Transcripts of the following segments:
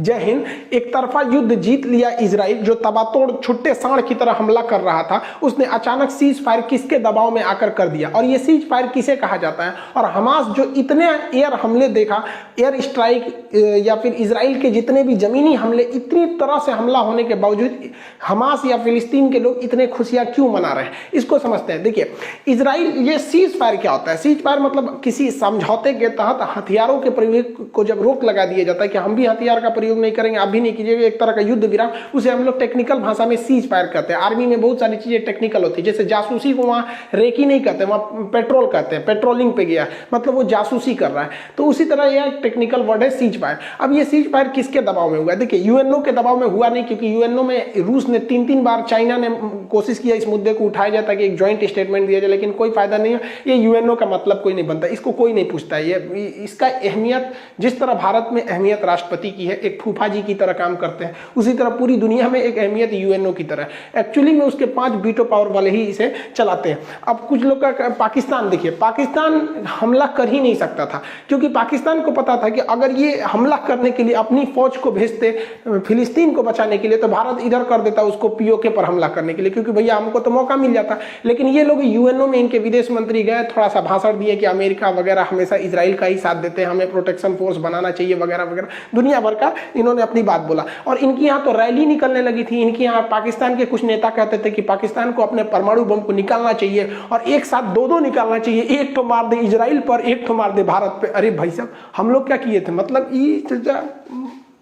जय हिंद। एक तरफा युद्ध जीत लिया इजराइल, जो तबातोड़ छुट्टे सांड की तरह हमला कर रहा था, उसने अचानक सीज फायर किसके दबाव में आकर कर दिया। और ये सीज फायर किसे कहा जाता है? और हमास जो इतने एयर हमले देखा, एयर स्ट्राइक या फिर इजराइल के जितने भी जमीनी हमले, इतनी तरह से हमला होने के बावजूद हमास या फिलिस्तीन के लोग इतने खुशियां क्यों मना रहे हैं, इसको समझते हैं। देखिए, इजराइल, ये सीज फायर क्या होता है? सीज फायर मतलब किसी समझौते के तहत हथियारों के प्रयोग को जब रोक लगा दिया जाता है कि हम भी हथियार का प्रयोग नहीं करेंगे, आप भी नहीं कीजिएगा, एक तरह का युद्ध विराम, उसे हम लोग टेक्निकल भाषा में सीज फायर कहते हैं। आर्मी में बहुत सारी चीजें टेक्निकल होती है, जैसे जासूसी को वहां रेकी नहीं कहते, वहां पेट्रोल कहते हैं, पेट्रोलिंग पे गया, मतलब वो जासूसी कर रहा है, तो उसी तरह यह टेक्निकल वर्ड है सीज फायर। अब ये सीज फायर किसके दबाव में हुआ? देखिए, यूएनओ के दबाव में हुआ नहीं, क्योंकि यूएनओ में रूस ने 3 बार, चाइना ने कोशिश किया इस मुद्दे को उठाया जाता कि एक ज्वाइंट स्टेटमेंट दिया जाए, लेकिन कोई फायदा नहीं है। ये यूएनओ का मतलब कोई नहीं बनता, इसको कोई नहीं पूछता है। ये इसका अहमियत, जिस तरह भारत में अहमियत राष्ट्रपति की है, एक फूफा जी की तरह काम करते हैं, उसी तरह पूरी दुनिया में एक अहमियत यूएनओ की तरह है। एक्चुअली में उसके 5 वीटो पावर वाले ही इसे चलाते हैं। अब कुछ लोग का पाकिस्तान, देखिए, पाकिस्तान हमला कर ही नहीं सकता था, क्योंकि पाकिस्तान को पता था कि अगर ये हमला करने के लिए अपनी फौज को भेजते फिलिस्तीन को बचाने के लिए, तो भारत इधर कर देता उसको पीओके पर हमला करने के लिए, क्योंकि भैया हमको तो मौका मिल जाता। लेकिन ये लोग यूएनओ में, इनके विदेश मंत्री गए, थोड़ा सा भाषण दिए कि अमेरिका वगैरह हमेशा इजराइल का ही साथ देते हैं, हमें प्रोटेक्शन फोर्स बनाना चाहिए वगैरह वगैरह, दुनिया भर का इन्होंने अपनी बात बोला। और इनकी यहाँ तो रैली निकलने लगी थी। इनके यहाँ पाकिस्तान के कुछ नेता कहते थे कि पाकिस्तान को अपने परमाणु बम को निकालना चाहिए, और एक साथ 2-2 निकालना चाहिए, एक तो मार दे इजराइल पर, एक तो मार दे भारत पे। अरे भाई साहब, हम लोग क्या किए थे? मतलब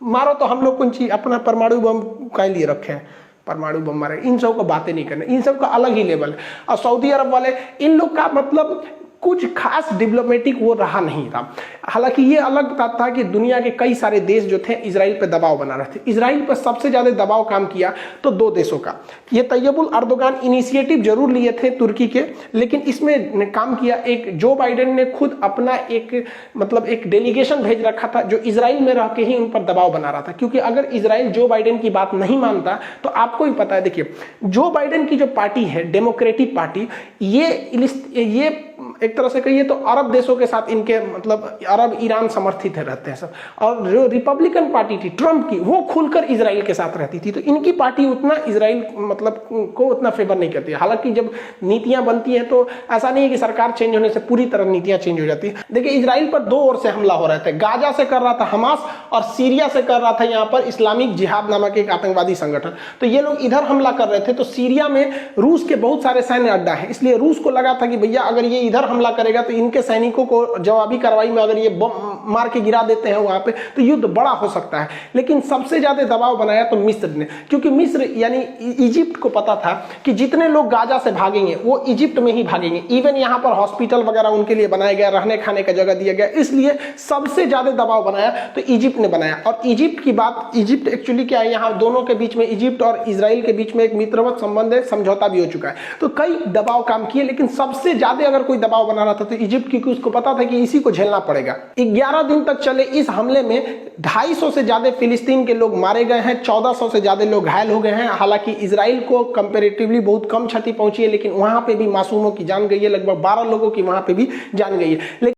मारो तो हम लोग कौन चीज अपना परमाणु बम का लिए रखे हैं, परमाणु बम मारे, इन सब को बातें नहीं करना, इन सब का अलग ही लेवल है। और सऊदी अरब वाले, इन लोग का मतलब कुछ खास डिप्लोमेटिक वो रहा नहीं था। हालांकि ये अलग बात था कि दुनिया के कई सारे देश जो थे इजराइल पे दबाव बना रहे थे। इजराइल पर सबसे ज्यादा दबाव काम किया तो 2 देशों का। ये तैयबुल अर्दोगान इनिशिएटिव जरूर लिए थे तुर्की के, लेकिन इसमें काम किया एक जो बाइडेन ने खुद अपना एक मतलब एक डेलीगेशन भेज रखा था, जो इजराइल में रह के ही उन पर दबाव बना रहा था। क्योंकि अगर इजराइल जो बाइडेन की बात नहीं मानता, तो आपको ही पता है, देखिए, जो बाइडेन की जो पार्टी है, डेमोक्रेटिक पार्टी, ये एक तरह से कहिए तो अरब देशों के साथ इनके मतलब अरब ईरान समर्थित रहते हैं सब। और जो रिपब्लिकन पार्टी थी ट्रंप की, वो खुलकर इजराइल के साथ रहती थी। तो इनकी पार्टी उतना इजराइल मतलब को उतना फेवर नहीं करती है। हालांकि जब नीतियां बनती हैं तो ऐसा नहीं है कि सरकार चेंज होने से पूरी तरह नीतियां चेंज हो जाती है। देखिए, इजराइल पर 2 ओर से हमला हो रहे थे। गाजा से कर रहा था हमास, और सीरिया से कर रहा था यहाँ पर इस्लामिक जिहाद नामक एक आतंकवादी संगठन। तो ये लोग इधर हमला कर रहे थे, तो सीरिया में रूस के बहुत सारे सैन्य अड्डा है, इसलिए रूस को लगा था कि भैया अगर ये इधर हमला करेगा तो इनके सैनिकों को जवाबी कार्रवाई में अगर ये बम मार के गिरा देते हैं वहां पे, तो युद्ध बड़ा हो सकता है। लेकिन सबसे ज्यादा दबाव बनाया तो मिस्र ने, क्योंकि मिस्र यानी इजिप्ट को पता था कि जितने लोग गाजा से भागेंगे वो इजिप्ट में ही भागेंगे। इवन यहाँ पर हॉस्पिटल वगैरह उनके लिए बनाया गया, रहने खाने का जगह दिया गया, इसलिए सबसे ज्यादा दबाव बनाया तो इजिप्ट ने बनाया। और इजिप्ट की बात, इजिप्ट एक्चुअली क्या है, यहाँ दोनों के बीच में, इजिप्ट और इजराइल के बीच में एक मित्रवत संबंध है, समझौता भी हो चुका है। तो कई दबाव काम किए, लेकिन सबसे ज्यादा अगर कोई दबाव बना रहा था तो इजिप्ट, क्योंकि उसको पता था कि इसी को झेलना पड़ेगा। 11 दिन तक चले इस हमले में 250 से ज्यादा फिलिस्तीन के लोग मारे गए हैं, 1400 से ज्यादा लोग घायल हो गए हैं। हालांकि इजराइल को कंपैरेटिवली बहुत कम क्षति पहुंची है, लेकिन वहां पे भी मासूमों की जान गई है, लगभग 12 लोगों की वहां पे भी जान गई है।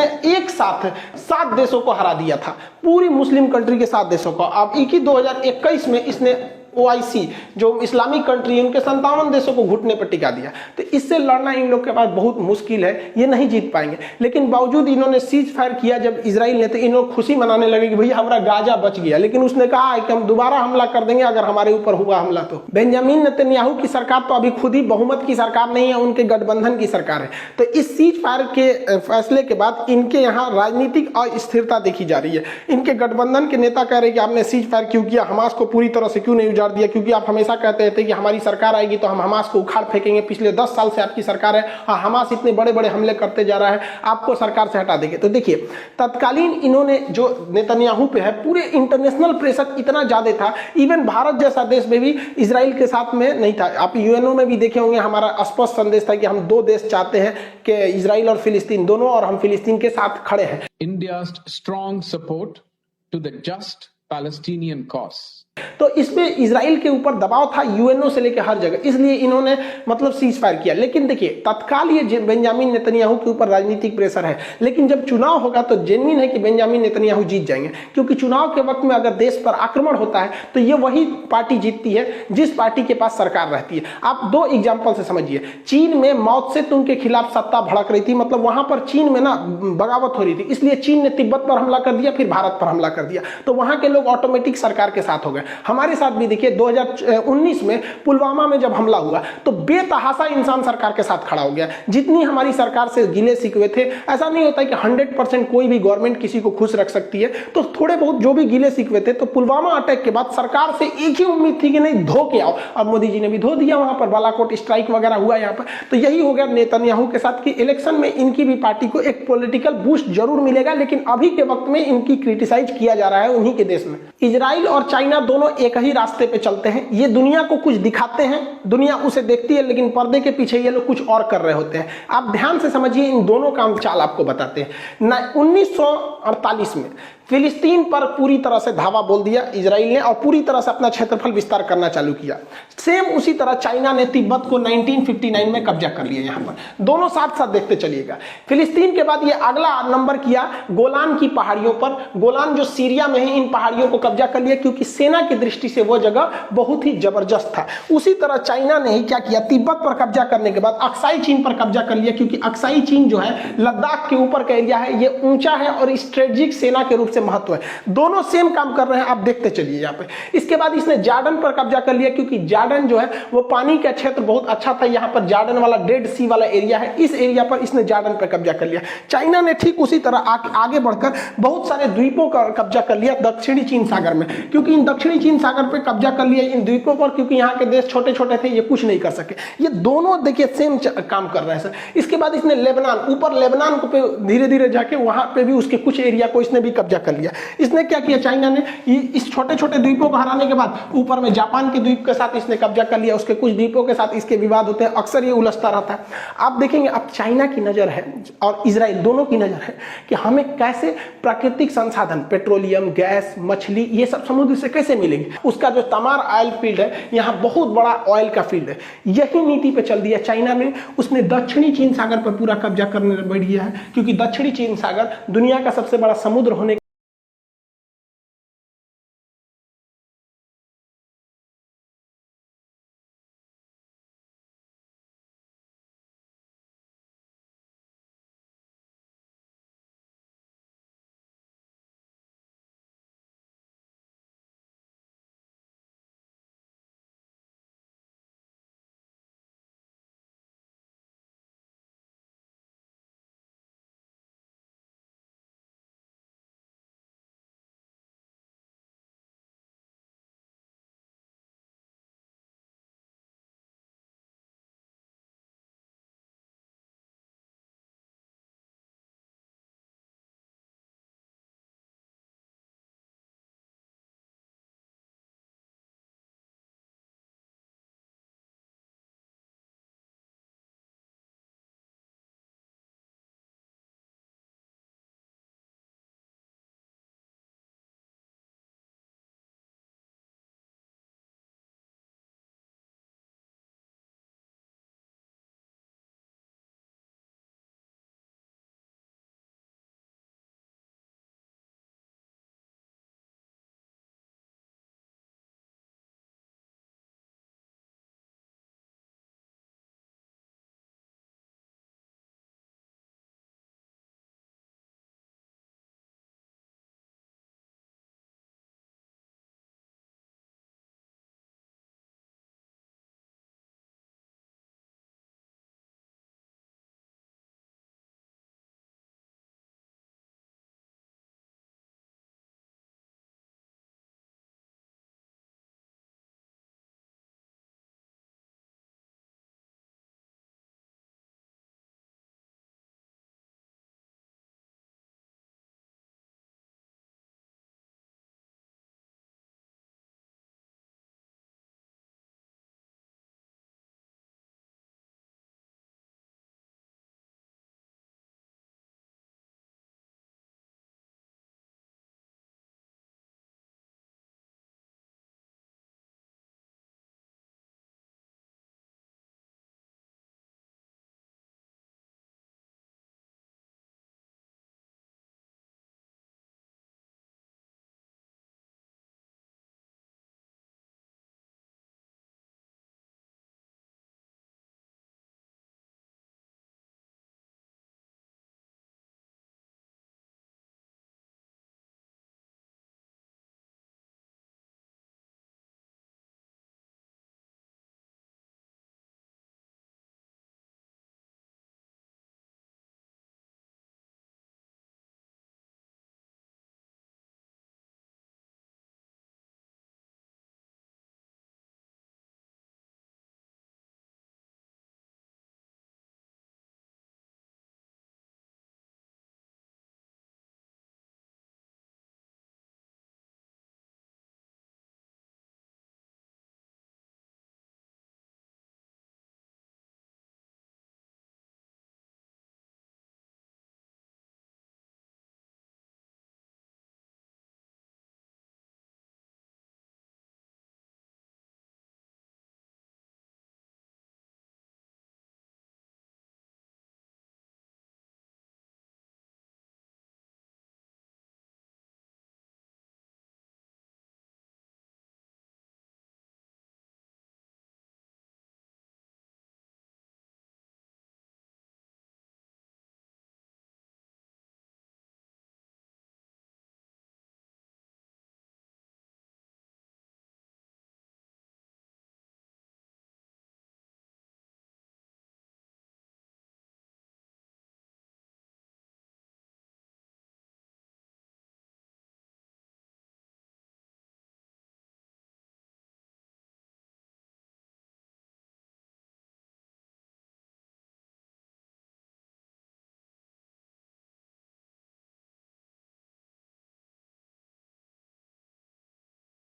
उसने एक साथ 7 देशों को हरा दिया था, पूरी मुस्लिम कंट्री के 7 देशों को। अब एक ही 2021 में इसने OIC जो इस्लामिक कंट्री है उनके 57 देशों को घुटने पर टिका दिया। तो इससे लड़ना इन लोग के पास बहुत मुश्किल है, ये नहीं जीत पाएंगे। लेकिन बावजूद इन्होंने सीज फायर किया जब इजराइल ने, तो इन लोग खुशी मनाने लगे कि भैया हमारा गाजा बच गया। लेकिन उसने कहा है कि हम दोबारा हमला कर देंगे अगर हमारे ऊपर हुआ हमला तो। बेंजामिन नेतन्याहू की सरकार तो अभी खुद ही बहुमत की सरकार नहीं है, उनके गठबंधन की सरकार है। तो इस सीज फायर के फैसले के बाद इनके यहाँ राजनीतिक अस्थिरता देखी जा रही है। इनके गठबंधन के नेता कह रहे हैं कि आपने सीज फायर क्यों किया, हमास को पूरी तरह से क्यों नहीं उजाड़ दिया, क्योंकि आप हमेशा कहते थे कि हमारी सरकार आएगी तो हम हमास को उखाड़ फेंकेंगे। पिछले 10 साल से आपकी सरकार है और हमास इतने बड़े बड़े हमले करते जा रहा है, आपको सरकार से हटा देंगे। तो देखिए तत्कालीन इन्होंने जो नेतन्याहू पे है, पूरे इंटरनेशनल प्रेशर इतना ज्यादा था, इवन भारत जैसा देश में भी इजराइल के साथ में नहीं था। आप यूएनओ में भी देखे होंगे, हमारा स्पष्ट संदेश था कि हम 2 देश चाहते हैं कि इजराइल और फिलिस्तीन दोनों, और हम फिलिस्तीन के साथ खड़े हैं। India's strong support to the just Palestinian cause. तो इसमें इजराइल के ऊपर दबाव था यूएनओ से लेकर हर जगह, इसलिए इन्होंने मतलब सीज फायर किया। लेकिन देखिए तत्काल ये बेंजामिन नेतन्याहू के ऊपर राजनीतिक प्रेशर है, लेकिन जब चुनाव होगा तो जेन्युइन है कि बेंजामिन नेतन्याहू जीत जाएंगे। क्योंकि चुनाव के वक्त में अगर देश पर आक्रमण होता है तो ये वही पार्टी जीतती है जिस पार्टी के पास सरकार रहती है। आप 2 एग्जाम्पल से समझिए। चीन में माओ त्से तुंग के खिलाफ सत्ता भड़क रही थी, मतलब वहां पर चीन में ना बगावत हो रही थी, इसलिए चीन ने तिब्बत पर हमला कर दिया, फिर भारत पर हमला कर दिया, तो वहां के लोग ऑटोमेटिक सरकार के साथ हो गए। हमारे साथ भी देखिए 2019 में पुलवामा में जब हमला हुआ तो बेतहाशा इंसान सरकार के साथ खड़ा हो गया। जितनी हमारी सरकार से गिले शिकवे थे, ऐसा नहीं होता कि 100% कोई भी गवर्नमेंट किसी को खुश रख सकती है, तो थोड़े बहुत जो भी गिले शिकवे थे, तो पुलवामा अटैक के बाद सरकार से एक ही उम्मीद थी कि नहीं धो के आओ, और मोदी जी ने भी धो दिया, वहां पर बालाकोट स्ट्राइक वगैरह हुआ यहाँ पर। तो यही हो गया नेतन्याहू के साथ कि इलेक्शन में इनकी भी पार्टी को एक पॉलिटिकल बूस्ट जरूर मिलेगा, लेकिन अभी के वक्त में इनकी क्रिटिसाइज किया जा रहा है उन्हीं के देश में। इजराइल और चाइना दोनों एक ही रास्ते पे चलते हैं, ये दुनिया को कुछ दिखाते हैं, दुनिया उसे देखती है, लेकिन पर्दे के पीछे ये लोग कुछ और कर रहे होते हैं। आप ध्यान से समझिए, इन दोनों का चाल आपको बताते हैं। 1948 में फिलिस्तीन पर पूरी तरह से धावा बोल दिया इजराइल ने और पूरी तरह से अपना क्षेत्रफल विस्तार करना चालू किया। सेम उसी तरह चाइना ने तिब्बत को 1959 में कब्जा कर लिया। यहाँ पर दोनों साथ साथ देखते चलिएगा। फिलिस्तीन के बाद ये अगला नंबर किया गोलान की पहाड़ियों पर। गोलान जो सीरिया में है, इन पहाड़ियों को कब्जा कर लिया क्योंकि सेना की दृष्टि से वो जगह बहुत ही जबरदस्त था। उसी तरह चाइना ने ही क्या किया, तिब्बत पर कब्जा करने के बाद अक्साई चीन पर कब्जा कर लिया, क्योंकि अक्साई चीन जो है लद्दाख के ऊपर का एरिया है, ये ऊंचा है और स्ट्रेटेजिक सेना के रूप से महत्व है। दोनों सेम काम कर रहे हैं, आप देखते चलिए यहाँ पे। इसके बाद इसने जॉर्डन पर कब्जा कर लिया, क्योंकि जॉर्डन जो है वो पानी का क्षेत्र बहुत अच्छा था। यहाँ पर जॉर्डन वाला डेड सी वाला एरिया है, इस एरिया पर इसने जॉर्डन पर कब्जा कर लिया। चाइना ने ठीक उसी तरह आगे बढ़कर बहुत सारे द्वीपों का कब्जा कर लिया दक्षिणी चीन सागर में, क्योंकि इन दक्षिणी चीन सागर पर कब्जा कर लिया इन द्वीपों पर, क्योंकि यहाँ के देश छोटे छोटे थे, ये कुछ नहीं कर सके। ये दोनों देखिए सेम काम कर रहे हैं सर। इसके बाद इसने लेबनान, ऊपर लेबनान को पे धीरे धीरे जाके वहां पे भी उसके कुछ एरिया को इसने भी कब्जा कर लिया। इसने क्या किया, चाइना ने इस छोटे छोटे द्वीपों को हराने के बाद ऊपर में जापान के द्वीप के साथ इसने कब्जा कर लिया, उसके कुछ द्वीपों के साथ इसके विवाद होते हैं, अक्सर ये उलझता रहता है। आप देखेंगे अब चाइना की नजर है और इजराइल दोनों की नजर है कि हमें कैसे प्राकृतिक संसाधन, पेट्रोलियम, गैस, मछली, ये सब समुद्र से कैसे मिलेंगे। उसका जो तमार ऑयल फील्ड है, यहाँ बहुत बड़ा ऑयल का फील्ड है, यही नीति पे चल दिया चाइना ने। उसने दक्षिणी चीन सागर पर पूरा कब्जा करने बैठ गया है, क्योंकि दक्षिणी चीन सागर दुनिया का सबसे बड़ा समुद्र होने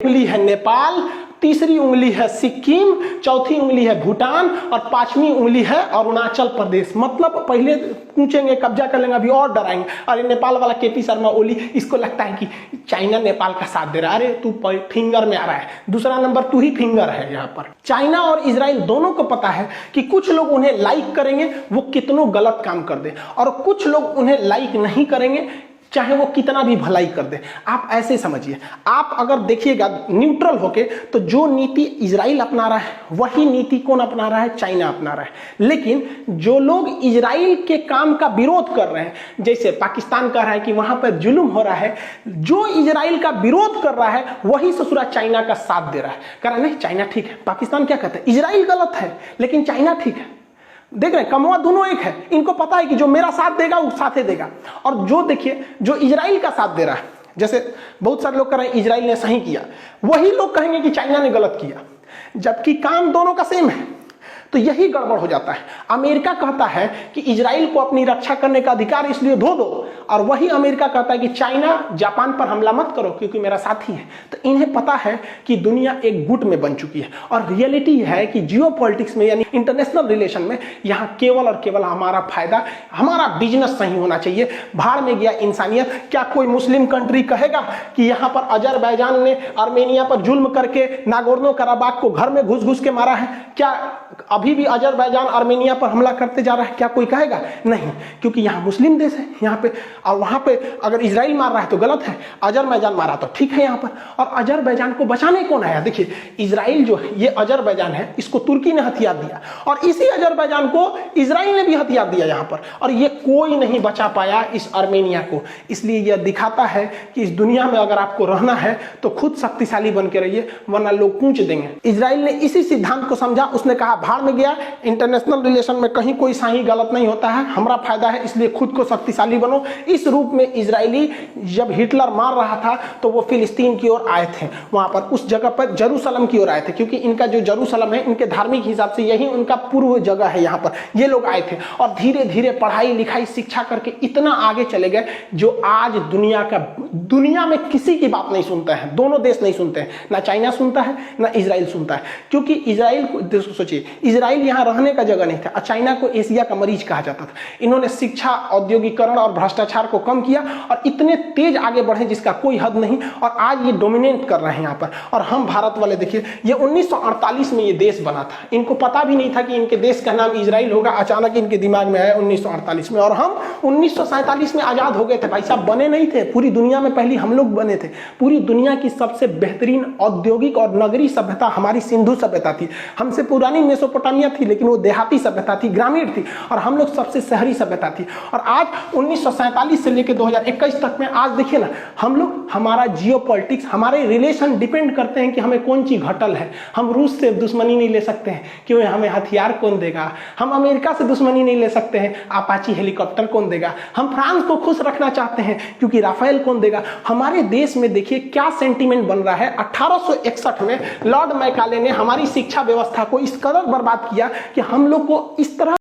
उंगली है नेपाल, तीसरी उंगली है सिक्किम, चौथी उंगली है भूटान और पांचवी उंगली है अरुणाचल प्रदेश। मतलब पहले पूछेंगे, कब्जा कर लेंगे, अभी और डराएंगे। अरे नेपाल वाला केपी शर्मा ओली, इसको लगता है कि चाइना नेपाल का साथ दे रहा है। अरे तू फिंगर में आ रहा है, दूसरा नंबर तू ही फिंगर है यहाँ पर। चाइना और इजराइल दोनों को पता है कि कुछ लोग उन्हें लाइक करेंगे वो कितनों गलत काम कर दे, और कुछ लोग उन्हें लाइक नहीं करेंगे चाहे वो कितना भी भलाई कर दे। आप ऐसे समझिए, आप अगर देखिएगा न्यूट्रल होके, तो जो नीति इजराइल अपना रहा है वही नीति कौन अपना रहा है? चाइना अपना रहा है। लेकिन जो लोग इजराइल के काम का विरोध कर रहे हैं, जैसे पाकिस्तान कह रहा है कि वहां पर जुल्म हो रहा है, जो इजराइल का विरोध कर रहा है वही ससुरा चाइना का साथ दे रहा है। कह रहा है नहीं चाइना ठीक है। पाकिस्तान क्या कहता है? इजराइल गलत है लेकिन चाइना ठीक है। देख रहे हैं, कमवा दोनों एक है। इनको पता है कि जो मेरा साथ देगा वो साथ ही देगा। और जो देखिए जो इजराइल का साथ दे रहा है, जैसे बहुत सारे लोग कह रहे हैं इजराइल ने सही किया, वही लोग कहेंगे कि चाइना ने गलत किया, जबकि काम दोनों का सेम है। तो यही गड़बड़ हो जाता है। अमेरिका कहता है कि इजराइल को अपनी रक्षा करने का अधिकार इसलिए धो दो, और वही अमेरिका कहता है कि चाइना जापान पर हमला मत करो क्योंकि मेरा साथी है। तो इन्हें पता है कि दुनिया एक गुट में बन चुकी है, और रियलिटी है कि जियोपॉलिटिक्स में यानी इंटरनेशनल रिलेशन में यहाँ केवल और केवल हमारा फायदा, हमारा बिजनेस सही होना चाहिए। भाड़ में गया इंसानियत। क्या कोई मुस्लिम कंट्री कहेगा कि यहाँ पर अजरबैजान ने आर्मेनिया पर जुल्म करके नागोर्नो कराबाख को घर में घुस घुस के मारा है? क्या अभी भी अजरबैजान आर्मेनिया पर हमला करते जा रहा है? क्या कोई कहेगा? नहीं, क्योंकि यहाँ मुस्लिम देश है यहाँ पे, और वहां पे अगर इजराइल मार रहा है तो गलत है, अजरबैजान मारा तो ठीक है यहाँ पर। और अजरबैजान को बचाने कौन आया? देखिए इजराइल जो है, ये अजरबैजान है, इसको तुर्की ने हथियार दिया, और इसी अजरबैजान को इजराइल ने भी हथियार दिया यहाँ पर, और ये कोई नहीं बचा पाया इस आर्मेनिया को। इसलिए यह दिखाता है कि इस दुनिया में अगर आपको रहना है तो खुद शक्तिशाली बन के रहिए, वरना लोग कूच देंगे। इजराइल ने इसी सिद्धांत को समझा, उसने कहा भाड़ में गया, इंटरनेशनल रिलेशन में कहीं कोई सही गलत नहीं होता है, हमारा फायदा है, इसलिए खुद को शक्तिशाली बनो। इस रूप में इजरायली जब हिटलर मार रहा था तो वो फिलिस्तीन की ओर आए थे, वहां पर उस जगह पर जेरूसलम की ओर आए थे, क्योंकि इनका जो जेरूसलम है इनके धार्मिक हिसाब से यही उनका पूर्व जगह है। यहाँ पर ये लोग आए थे और धीरे धीरे पढ़ाई लिखाई शिक्षा करके इतना आगे चले गए जो आज दुनिया में किसी की बात नहीं सुनते हैं। दोनों देश नहीं सुनते हैं, ना चाइना सुनता है ना इजराइल सुनता है, क्योंकि इजराइल को सोचिए, इजराइल यहाँ रहने का जगह नहीं था, और चाइना को एशिया का मरीज कहा जाता था। इन्होंने शिक्षा, औद्योगिकरण और भ्रष्टाचार को कम किया और इतने तेज आगे बढ़े जिसका कोई हद नहीं, और आज ये डोमिनेट कर रहे हैं यहाँ पर। और हम भारत वाले देखिए, ये 1948 में ये देश बना था, इनको पता भी नहीं था कि इनके देश का नाम इजराइल होगा, अचानक इनके दिमाग में आया 1948 में। और हम 1947 में आजाद हो गए थे भाई साहब, बने नहीं थे, पूरी दुनिया में पहले हम लोग बने थे। पूरी दुनिया की सबसे बेहतरीन औद्योगिक और नगरीय सभ्यता हमारी सिंधु सभ्यता थी। हमसे पुरानी मेसोपोटामिया थी, लेकिन वो देहाती सभ्यता थी, ग्रामीण थी, और हम लोग सबसे शहरी सभ्यता थी। और आज 1947 से लेकर 2021 तक में आज देखिए ना, हम लोग, हमारा जियोपॉलिटिक्स, हमारे रिलेशन डिपेंड करते हैं कि हमें कौन चीज घटल है। हम रूस से दुश्मनी नहीं ले सकते हैं, क्यों? हमें हथियार कौन देगा? हम अमेरिका से दुश्मनी नहीं ले सकते हैं, अपाची हेलीकॉप्टर कौन देगा? हम फ्रांस को खुश रखना चाहते हैं, क्योंकि राफेल कौन देगा? हमारे देश में देखिए क्या सेंटीमेंट बन रहा है। 1861 में लॉर्ड मैकाले ने हमारी शिक्षा व्यवस्था को इस कदर बर्बाद किया कि हम लोग को इस तरह